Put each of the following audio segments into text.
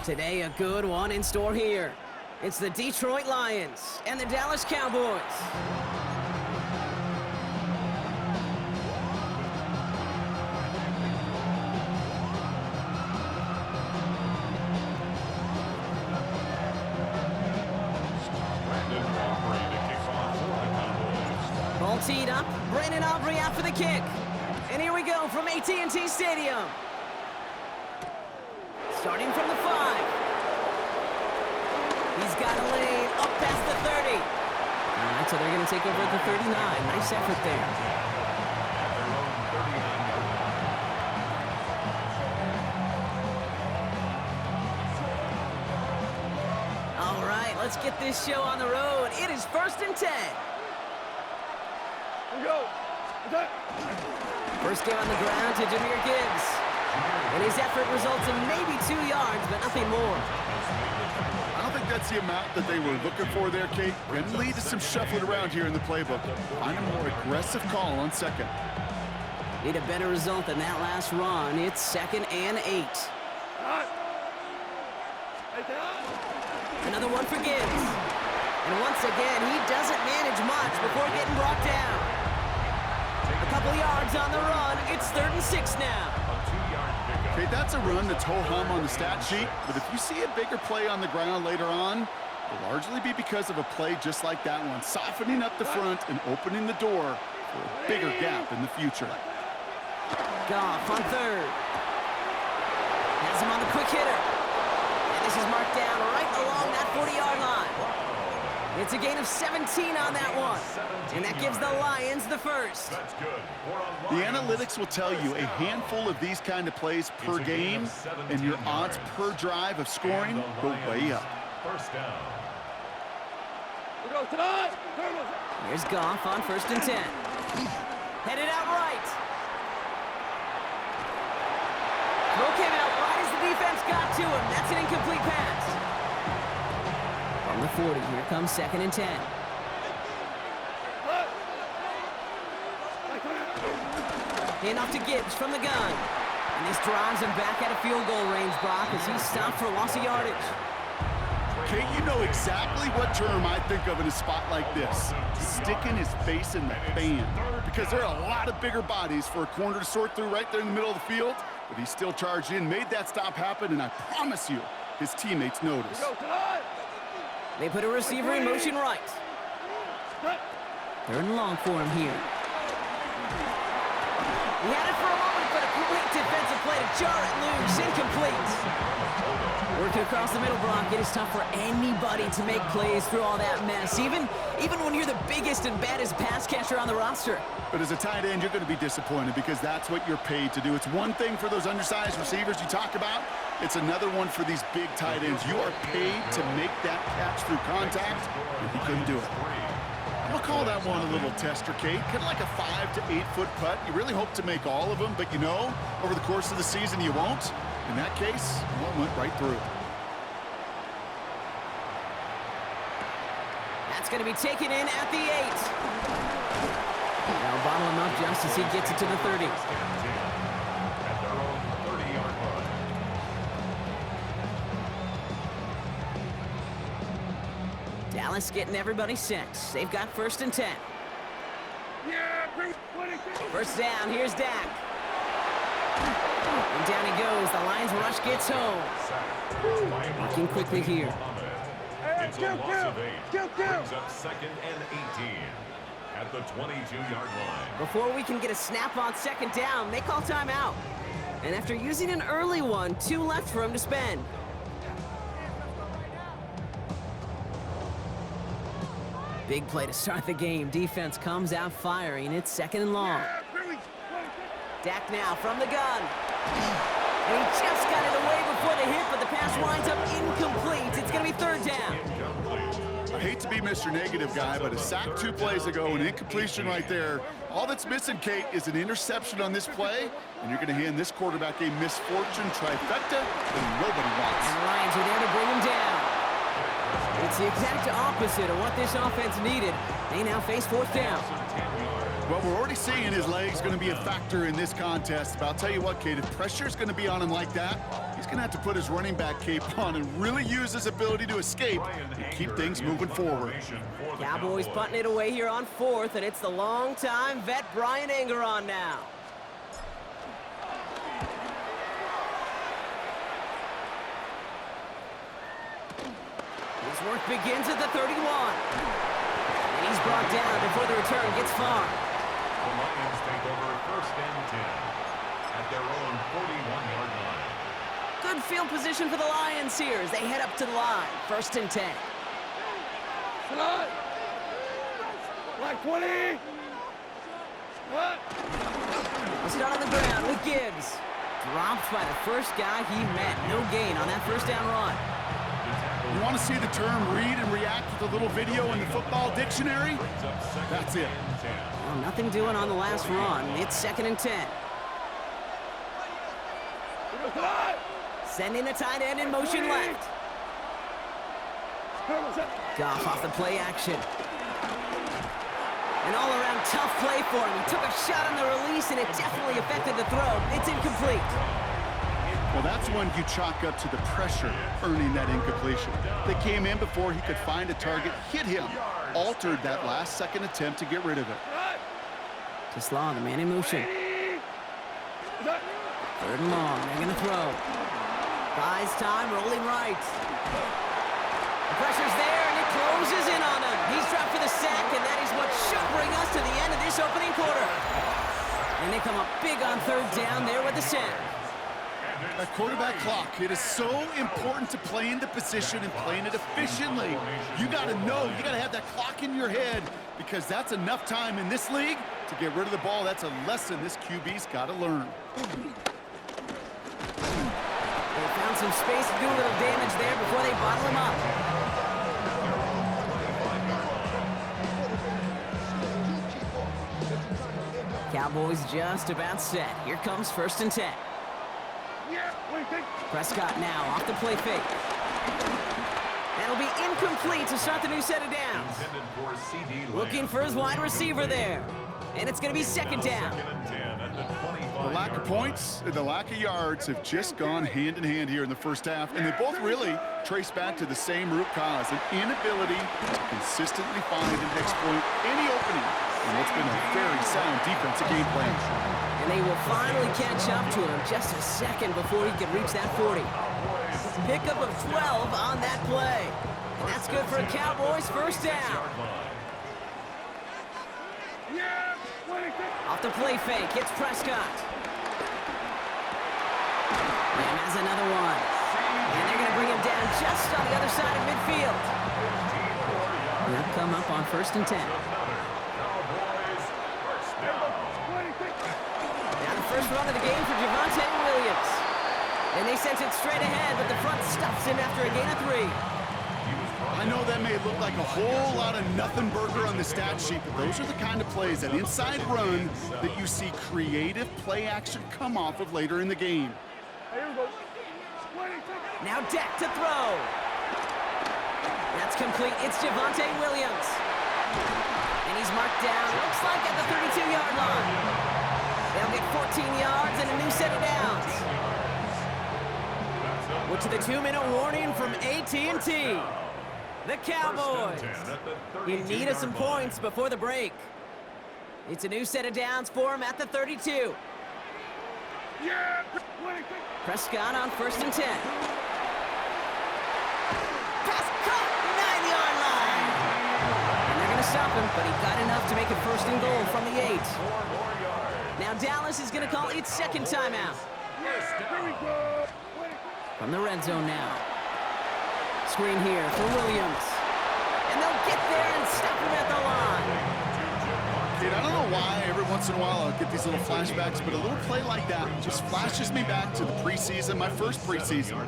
Today, a good one in store here. It's the Detroit Lions and the Dallas Cowboys. Ball teed up, Brandon Aubrey out for the kick. And here we go from AT&T Stadium. Starting from the 5. He's got a lane up past the 30. All right, so they're going to take over at the 39. Nice effort there. All right, let's get this show on the road. It is 1st and 10. Here we go. First game on the ground to Jahmyr Gibbs. And his effort results in maybe 2 yards, but nothing more. I don't think that's the amount that they were looking for there, Kate. Going to lead to some shuffling around here in the playbook. Find a more aggressive call on second. Need a better result than that last run. It's 2nd and 8. Another one for Gibbs. And once again, he doesn't manage much before getting brought down. A couple yards on the run. It's 3rd and 6 now. Okay, that's a run that's ho-hum on the stat sheet, but if you see a bigger play on the ground later on, it'll largely be because of a play just like that one, softening up the front and opening the door for a bigger gap in the future. Goff on 3rd. Has him on the quick hitter. And this is marked down right along that 40-yard line. It's a gain of 17 on that one. And that gives the Lions the first. The analytics will tell you a handful of these kind of plays per game, and your odds per drive of scoring go way up. First down. We go tonight. Here's Goff on 1st and 10. Headed out right. Throw came out right as the defense got to him. That's an incomplete pass. From the 40, here comes 2nd and 10. Hand off to Gibbs from the gun. And this drives him back out of field goal range, Brock, as he's stopped for loss of yardage. Kate, you know exactly what term I think of in a spot like this. Sticking his face in the fan. Because there are a lot of bigger bodies for a corner to sort through right there in the middle of the field. But he still charged in, made that stop happen, and I promise you, his teammates notice. They put a receiver in motion right. 3rd and long for him here. He had it for a moment, but a great defensive play to jar it loose. Incomplete. Working across the middle, Brock. It is tough for anybody to make plays through all that mess, even when you're the biggest and baddest pass catcher on the roster. But as a tight end, you're going to be disappointed because that's what you're paid to do. It's one thing for those undersized receivers you talk about. It's another one for these big tight ends. You are paid to make that catch through contact, and he couldn't do it. I'm going to call that one a little tester, Kate. Kind of like a 5 to 8 foot putt. You really hope to make all of them, but you know, over the course of the season, you won't. In that case, one went right through. That's going to be taken in at the 8. Now bottle him up just as he gets it to the 30. At their own 30-yard line. Dallas getting everybody set. They've got 1st and 10. First down, here's Dak. And down he goes. The Lions rush gets home. Working quickly here. It's a loss of 8. Brings up 2nd and 18 at the 22-yard line. Before we can get a snap on 2nd down, they call timeout. And after using an early one, 2 left for him to spend. Big play to start the game. Defense comes out firing. It's 2nd and long. Dak now from the gun. And he just got it away before the hit, but the pass winds up incomplete. It's going to be 3rd down. I hate to be Mr. Negative guy, but a sack 2 plays ago, an incompletion right there. All that's missing, Kate, is an interception on this play, and you're going to hand this quarterback a misfortune trifecta that nobody wants. And the Lions are there to bring him down. It's the exact opposite of what this offense needed. They now face 4th down. Well, we're already seeing his legs going to be a factor in this contest. But I'll tell you what, Kate, if pressure's going to be on him like that, He's going to have to put his running back cape on and really use his ability to escape and keep things moving forward. Cowboys punting it away here on 4th, and it's the longtime vet Brian Anger on now. His work begins at the 31. And he's brought down before the return gets far. The Lions take over 1st and 10 at their own 41-yard line. Good field position for the Lions here as they head up to the line. 1st and 10. Like 20. What? It's done on the ground with Gibbs. Dropped by the first guy he met. No gain on that 1st down run. You want to see the term read and react with a little video in the football dictionary? That's it. Well, nothing doing on the last run. It's 2nd and 10. Sending the tight end in motion left. Goff off the play action. An all-around tough play for him. He took a shot on the release, and it definitely affected the throw. It's incomplete. Well, that's when you chalk up to the pressure earning that incompletion. They came in before he could find a target, hit him, altered that last-second attempt to get rid of it. To Slaw, the man in motion. 3rd and long. They're going to throw. Buys time, rolling right. The pressure's there, and it closes in on him. He's dropped for the sack, and that is what should bring us to the end of this opening quarter. And they come up big on 3rd down there with the sack. That quarterback clock, it is so important to play in the position and playing it efficiently. You got to know, you got to have that clock in your head because that's enough time in this league to get rid of the ball. That's a lesson this QB's got to learn. They found some space to do a little damage there before they bottle him up. Cowboys just about set. Here comes 1st and 10. Prescott now off the play fake. That'll be incomplete to start the new set of downs. Looking for his wide receiver there. And it's going to be 2nd down. The lack of points and the lack of yards have just gone hand in hand here in the 1st half, and they both really trace back to the same root cause, an inability to consistently find and exploit any opening in what's been a very sound defensive game plan. And they will finally catch up to him just a second before he can reach that 40. Pickup of 12 on that play. And that's good for a Cowboys 1st down. Off the play fake, hits Prescott. And has another one. And they're going to bring him down just on the other side of midfield. They'll come up on 1st and 10. Now the first run of the game for Javonte Williams. And they sent it straight ahead, but the front stuffs him after a gain of 3. I know that may look like a whole lot of nothing burger on the stat sheet, but those are the kind of plays, that inside run, that you see creative play action come off of later in the game. Now Dak to throw. That's complete. It's Javonte Williams. And he's marked down, looks like at the 32-yard line. They'll get 14 yards and a new set of downs. We're to the 2-minute warning from AT&T. The Cowboys in need of some points before the break. It's a new set of downs for him at the 32. Prescott on 1st and 10. Pass caught, 9-yard line. And they're going to stop him, but he got enough to make it 1st and goal from the 8. Now Dallas is going to call its 2nd timeout. From the red zone now. Screen here for Williams. And they'll get there and stop him at the line. Kid, I don't know why every once in a while I'll get these little flashbacks, but a little play like that just flashes me back to the preseason, my first preseason,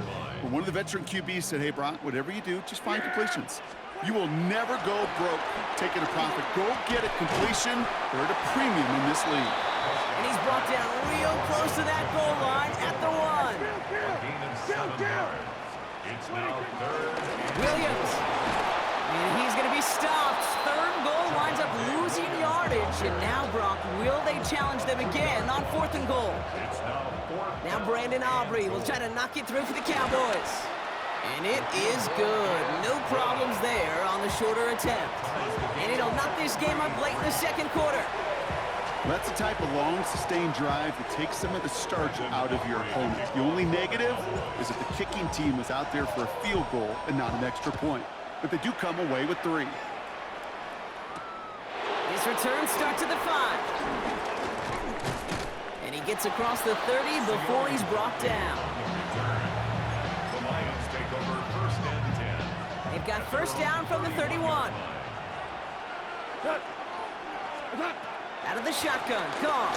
where one of the veteran QBs said, hey, Brock, whatever you do, just find completions. You will never go broke taking a profit. Go get a completion. They're at a premium in this league. And he's brought down real close to that goal line at the 1. It's now 3rd. Williams. And he's going to be stopped. 3rd goal winds up losing yardage. And now, Brock, will they challenge them again on 4th and goal? It's now Now Brandon Aubrey will try to knock it through for the Cowboys. And it is good. No problems there on the shorter attempt. And it'll knock this game up late in the second quarter. That's the type of long, sustained drive that takes some of the starch out of your opponent. The only negative is that the kicking team was out there for a field goal and not an extra point. But they do come away with 3. His return starts at the 5. And he gets across the 30 before he's brought down. The Lions take over first and 10. They've got first down from the 31. Out of the shotgun, Goff.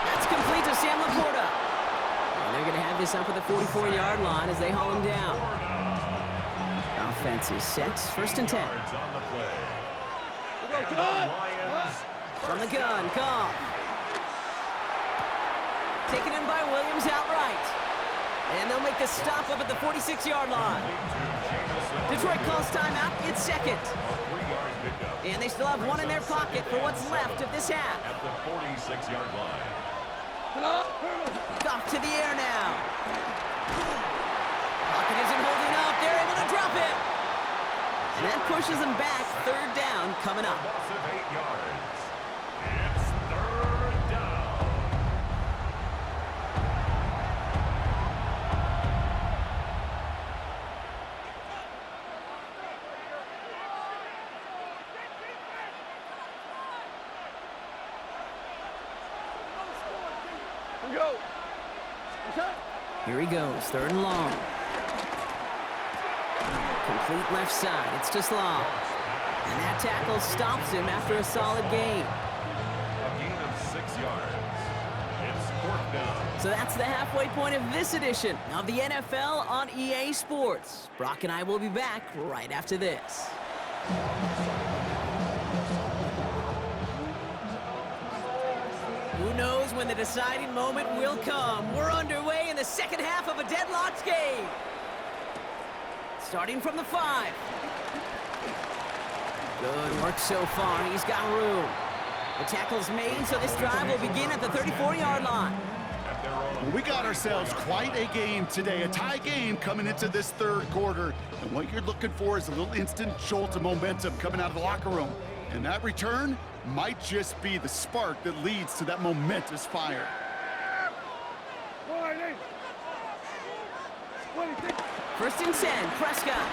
That's complete to Sam Laporta. And they're going to have this up at the 44-yard line as they haul him down. Offense is set, first and 10. On the play. From the gun, Goff. Taken in by Williams outright. And they'll make the stop up at the 46-yard line. Detroit calls timeout. It's second. And they still have one in their pocket for what's left of this half. At the 46-yard line. Goff to the air now. Pocket isn't holding up. They're able to drop it. And that pushes them back. Third down coming up. Loss of 8 yards. It's third down. Here he goes, third and long. Complete left side, it's to Slav. And that tackle stops him after a solid gain. A gain of 6 yards. It's fourth down. So that's the halfway point of this edition of the NFL on EA Sports. Brock and I will be back right after this. Who knows when the deciding moment will come? We're underway in the second half of a deadlocked game. Starting from the 5. Good work so far. He's got room. The tackle's made, so this drive will begin at the 34-yard line. Well, we got ourselves quite a game today, a tie game coming into this third quarter. And what you're looking for is a little instant jolt of momentum coming out of the locker room. And that return might just be the spark that leads to that momentous fire. First and 10, Prescott.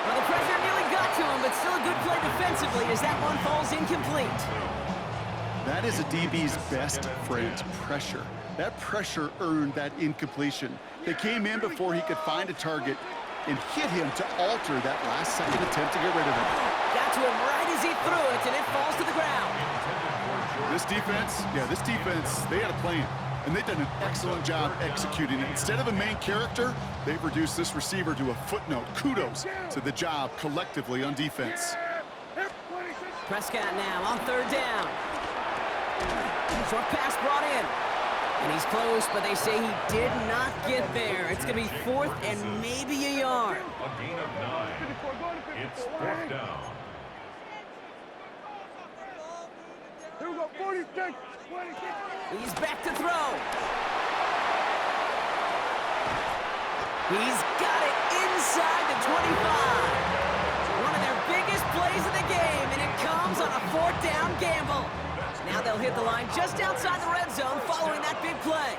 Well, the pressure nearly got to him, but still a good play defensively as that one falls incomplete. That is a DB's best friend, pressure. That pressure earned that incompletion. They came in before he could find a target and hit him to alter that last-second attempt to get rid of him. Got to him right as he threw it, and it falls to the ground. This defense, they had a plan, and they've done an excellent job executing it. Instead of a main character, they've reduced this receiver to a footnote. Kudos to the job collectively on defense. Prescott now on third down. Short pass brought in. And he's close, but they say he did not get there. It's going to be fourth and maybe a yard. A gain of 9. It's fourth down. Here we go, 46, 26. He's back to throw. He's got it inside the 25. One of their biggest plays of the game, and it comes on a fourth down gamble. Now they'll hit the line just outside the red zone following that big play.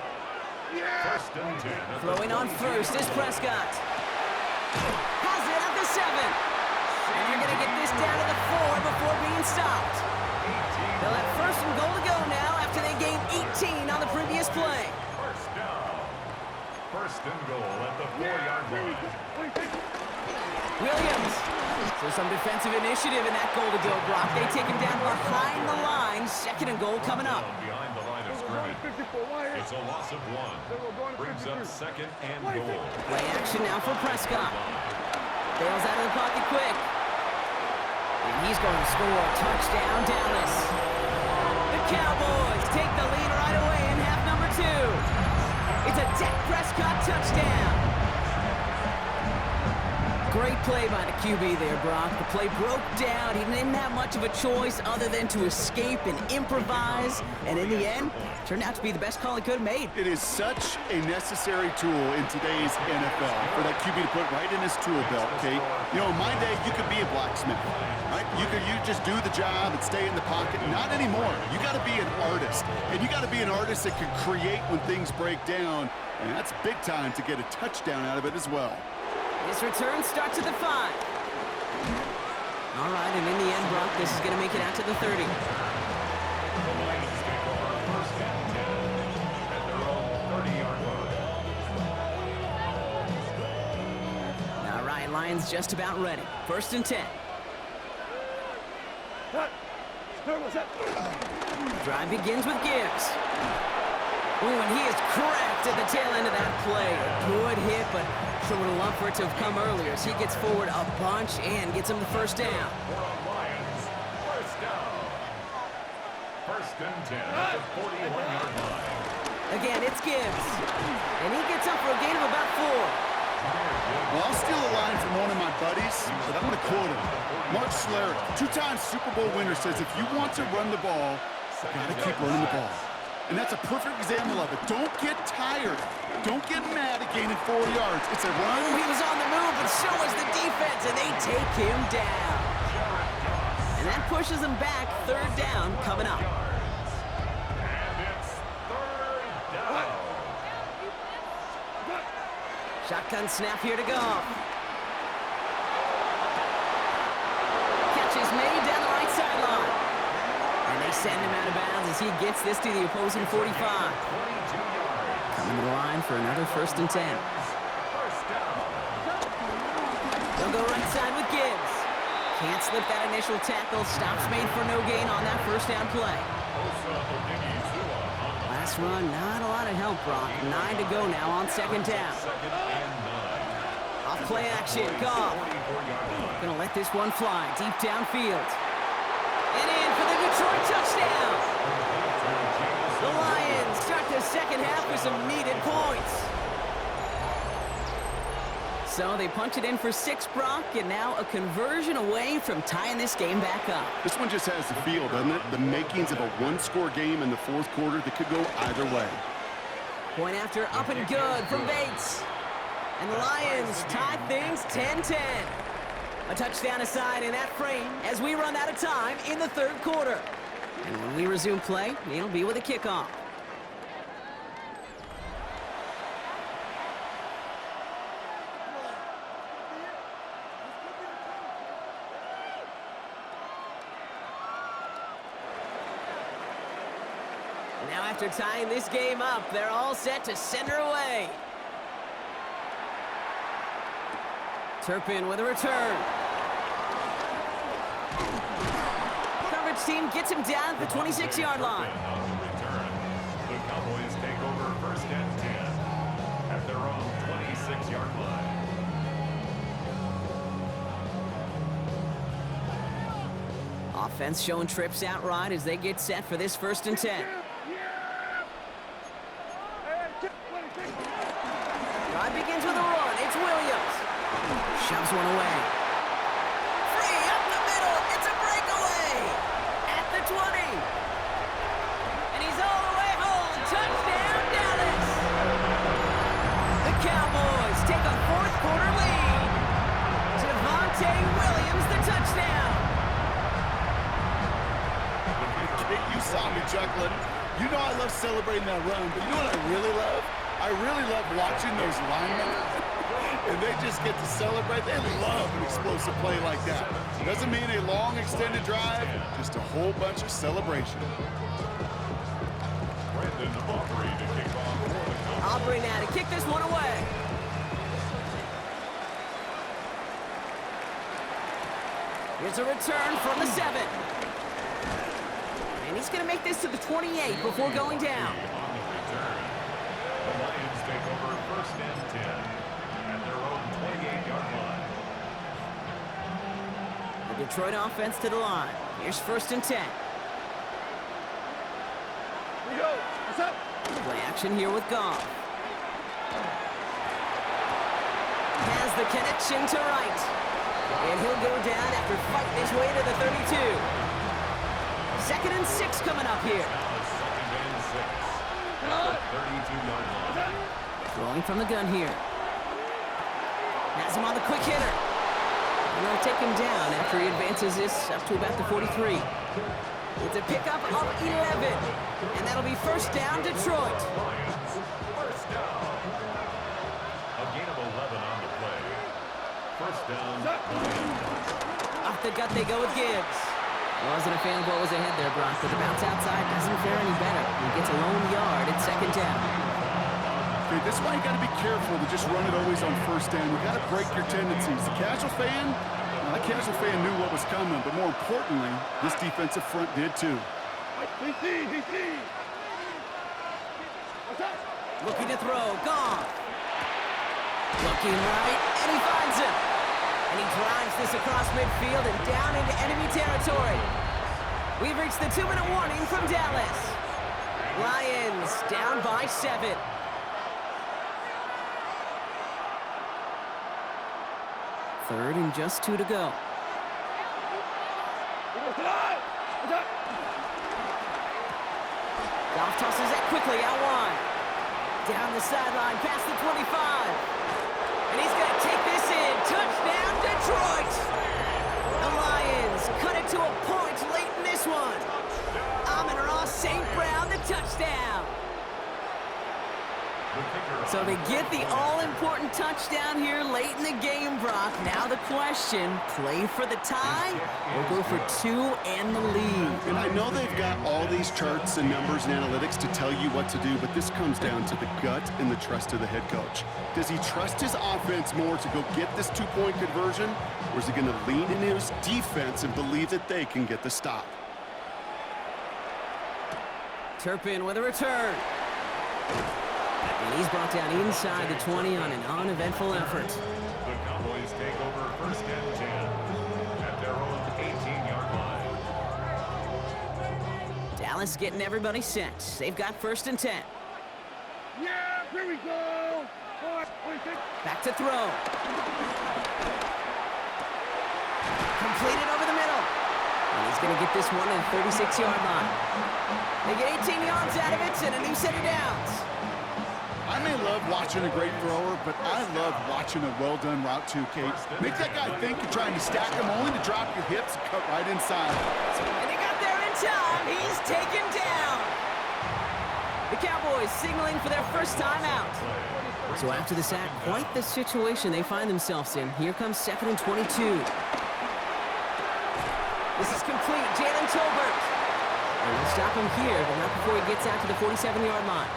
First and 10. Throwing on first is Prescott. Has it at the 7. And they're going to get this down to the 4 before being stopped. They'll have first and goal to go now after they gained 18 on the previous play. First down. First and goal at the 4-yard line. Williams. So some defensive initiative in that goal to go, Brock. They take him down behind the line. Second and goal coming up. Behind the line of scrimmage. It's a loss of 1. Brings up second and goal. Play action now for Prescott. Bails out of the pocket quick. And he's going to score. Touchdown, Dallas. The Cowboys take the lead right away in half number 2. It's a Dak Prescott touchdown. Great play by the QB there, Brock. The play broke down. He didn't have much of a choice other than to escape and improvise. And in the end, turned out to be the best call he could have made. It is such a necessary tool in today's NFL for that QB to put right in his tool belt, okay? You know, in my day, you could be a blacksmith, right? You just do the job and stay in the pocket. Not anymore. You got to be an artist. And you got to be an artist that can create when things break down. And that's big time to get a touchdown out of it as well. This return starts at the 5. All right, and in the end, Brock, this is going to make it out to the 30. The Lions take over first and 10 at their own 30-yard line. All right, Lions just about ready. First and 10. Drive begins with Gibbs. Ooh, and he is cracked at the tail end of that play. A good hit, but sure would have loved for it to have come earlier as he gets forward a bunch and gets him the first down. Lions, first down. First and 10 at the 41-yard line. Again, it's Gibbs. And he gets up for a gain of about 4. Well, I'll steal a line from one of my buddies, but I'm going to quote him. Mark Schlereth, 2-time Super Bowl winner, says if you want to run the ball, you got to keep running the ball. And that's a perfect example of it. Don't get tired. Don't get mad at gaining 4 yards. It's a run. He was on the move, but so was the defense, and they take him down. And that pushes him back. Third down coming up. And it's third down. Shotgun snap here to go. Catch is made down the right sideline. And they send him out of bounds as he gets this to the opposing 45. Coming to the line for another first and 10. They'll go right side with Gibbs. Can't slip that initial tackle. Stops made for no gain on that first down play. Last run, not a lot of help, Brock. 9 to go now on second down. Off play action, Goff. Gonna let this one fly deep downfield. And in for the Detroit touchdown. The Lions start the second half with some needed points. So they punch it in for 6, Brock, and now a conversion away from tying this game back up. This one just has the feel, doesn't it? The makings of a one-score game in the fourth quarter that could go either way. Point after up and good from Bates. And the Lions tie things 10-10. A touchdown aside in that frame as we run out of time in the third quarter. And when we resume play, it'll be with a kickoff. Now after tying this game up, they're all set to send her away. Turpin with a return. Coverage team gets him down at the 26-yard line. On the return, the Cowboys take over first and 10 at their own 26-yard line. Offense showing trips out right as they get set for this first and 10. Drive begins with a run. It's Williams. Shoves one away. Free up the middle. It's a breakaway. At the 20. And he's all the way home. Touchdown, Dallas. The Cowboys take a fourth quarter lead. Javonte Williams, the touchdown. You saw me chuckling. You know I love celebrating that run, but you know what I really love? I really love watching those linemen, and they just get to celebrate. They love an explosive play like that. Doesn't mean a long extended drive, just a whole bunch of celebration. Brandon Aubrey to kick off for the Cowboys. Aubrey now to kick this one away. Here's a return from the 7. And he's going to make this to the 28 before going down. On the return, the Lions take over first and 10 at their own 28-yard line. The Detroit offense to the line. Here's first and 10. Here we go. What's up? Play action here with Goff. Has has the connection to right. And he'll go down after fighting his way to the 32. 2nd and 6 coming up here. Now 2nd and 6. 32-yard line. Throwing from the gun here. Has him on the quick hitter. And they'll take him down after he advances this up to about the 43. It's a pickup of 11. And that'll be first down, Detroit. Lions, first down. A gain of 11 on the play. First down, Lions. Off the gut they go with Gibbs. Wasn't a fan of what was ahead there, Brock, but the bounce outside doesn't fare any better. He gets a lone yard at 2nd down. Okay, this is why you got to be careful to just run it always on first down. You got to break your tendencies. The casual fan, that casual fan knew what was coming, but more importantly, this defensive front did too. Looking to throw, gone. Looking right, and he finds him. And he drives this across midfield and down into enemy territory. We've reached the 2-minute warning from Dallas. Lions down by 7. Third and just 2 to go. Goff tosses that quickly out wide. Down the sideline, past the 25. And he's going to take this in. Touchdown, Detroit! The Lions cut it to a point late in this one. Amon-Ra St. Brown, the touchdown. So to get the all-important touchdown here late in the game, Brock, now the question, play for the tie or go for 2 and the lead? And I know they've got all these charts and numbers and analytics to tell you what to do, but this comes down to the gut and the trust of the head coach. Does he trust his offense more to go get this 2-point conversion, or is he going to lean into his defense and believe that they can get the stop? Turpin with a return. And he's brought down inside the 20 on an uneventful effort. The Cowboys take over 1st and 10 at their own 18-yard line. Dallas getting everybody set. They've got 1st and 10. Yeah, here we go. Back to throw. Completed over the middle. And he's going to get this one at the 36-yard line. They get 18 yards out of it and a new set of downs. I may love watching a great thrower, but I love watching a well-done route too, Kate. Make that guy think you're trying to stack him only to drop your hips and cut right inside. And he got there in time. He's taken down. The Cowboys signaling for their first time out. So after the sack, quite the situation they find themselves in. Here comes 2nd and 22. This is complete. Jalen Tolbert. And we'll stop him here, but not before he gets out to the 47-yard line.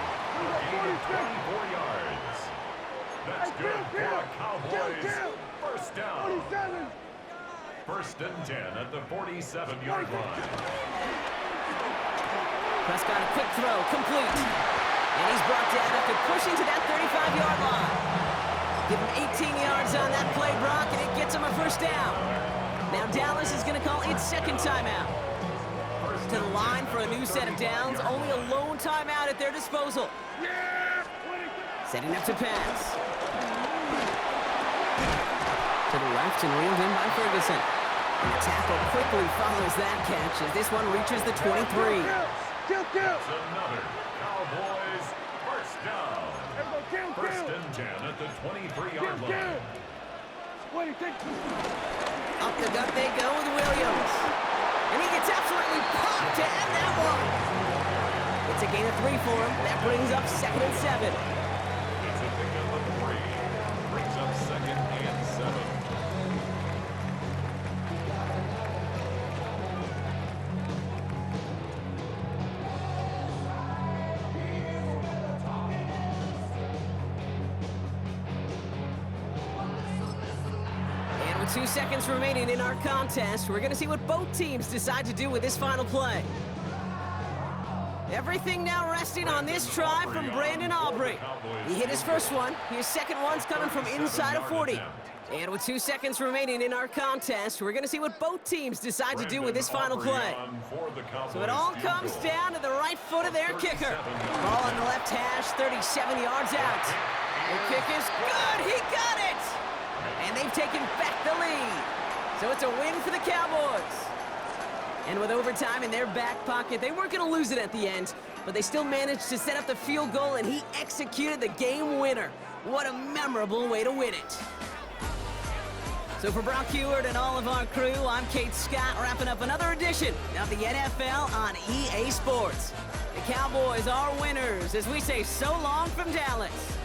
Gain of 24 yards. That's good for a Cowboys. First down. 1st and 10 at the 47-yard line. Prescott, a quick throw, complete. And he's brought down after pushing to that 35-yard line. Give him 18 yards on that play, Brock, and it gets him a first down. Now Dallas is going to call its 2nd timeout. To the line for a new set of downs, only a lone timeout at their disposal. Setting up to pass. To the left and reeled in by Ferguson. And the tackle quickly follows that catch as this one reaches the 23. That's another Cowboys first down. 1st and 10 at the 23-yard line. Up the gut they go with Williams. And he gets absolutely popped to end that one. It's a gain of 3 for him. That brings up 2nd and 7. It's a pickup of 3. Brings up 2nd and 7. And with 2 seconds remaining in our contest, we're going to see what both teams decide to do with this final play. Everything now resting on this try from Brandon Aubrey. He hit his first one. His second one's coming from inside of 40. And with 2 seconds remaining in our contest, we're going to see what both teams decide to do with this final play. So it all comes down to the right foot of their kicker. Ball on the left hash, 37 yards out. The kick is good. He got it. And they've taken back the lead. So it's a win for the Cowboys. And with overtime in their back pocket, they weren't going to lose it at the end, but they still managed to set up the field goal, and he executed the game winner. What a memorable way to win it. So for Brock Heward and all of our crew, I'm Kate Scott, wrapping up another edition of the NFL on EA Sports. The Cowboys are winners as we say so long from Dallas.